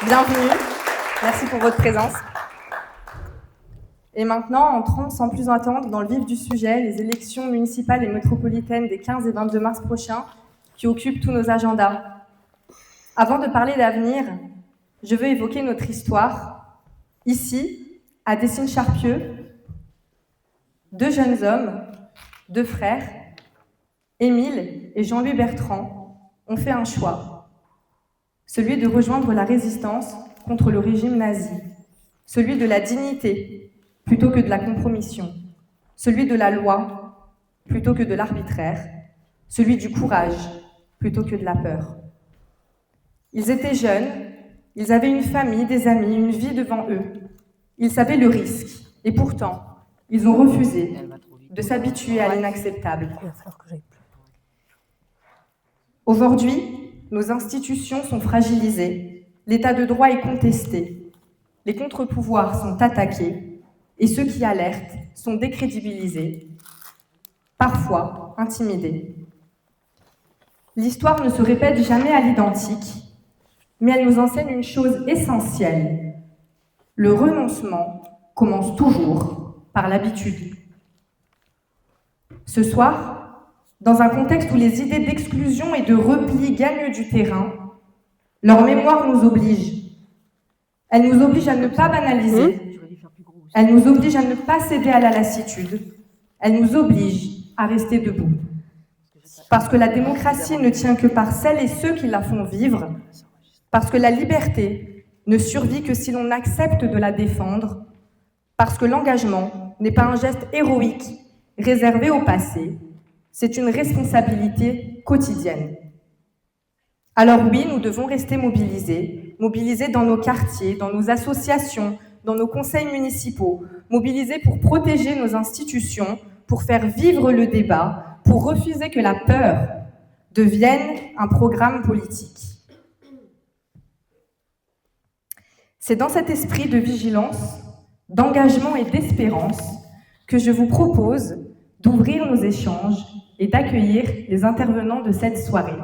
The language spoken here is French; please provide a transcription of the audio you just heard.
Bienvenue, merci pour votre présence. Et maintenant, entrons sans plus attendre dans le vif du sujet, les élections municipales et métropolitaines des 15 et 22 mars prochains qui occupent tous nos agendas. Avant de parler d'avenir, je veux évoquer notre histoire. Ici, à Dessines-Charpieu, deux jeunes hommes, deux frères, Émile et Jean-Louis Bertrand, ont fait un choix. Celui de rejoindre la résistance contre le régime nazi. Celui de la dignité plutôt que de la compromission. Celui de la loi plutôt que de l'arbitraire. Celui du courage plutôt que de la peur. Ils étaient jeunes, ils avaient une famille, des amis, une vie devant eux. Ils savaient le risque, et pourtant, ils ont refusé de s'habituer à l'inacceptable. Aujourd'hui, nos institutions sont fragilisées, l'état de droit est contesté, les contre-pouvoirs sont attaqués, et ceux qui alertent sont décrédibilisés, parfois intimidés. L'histoire ne se répète jamais à l'identique, mais elle nous enseigne une chose essentielle. Le renoncement commence toujours par l'habitude. Ce soir, dans un contexte où les idées d'exclusion et de repli gagnent du terrain, leur mémoire nous oblige. Elle nous oblige à ne pas banaliser. Elle nous oblige à ne pas céder à la lassitude. Elle nous oblige à rester debout. Parce que la démocratie ne tient que par celles et ceux qui la font vivre. Parce que la liberté ne survit que si l'on accepte de la défendre. Parce que l'engagement n'est pas un geste héroïque réservé au passé. C'est une responsabilité quotidienne. Alors oui, nous devons rester mobilisés dans nos quartiers, dans nos associations, dans nos conseils municipaux, mobilisés pour protéger nos institutions, pour faire vivre le débat, pour refuser que la peur devienne un programme politique. C'est dans cet esprit de vigilance, d'engagement et d'espérance que je vous propose d'ouvrir nos échanges et d'accueillir les intervenants de cette soirée.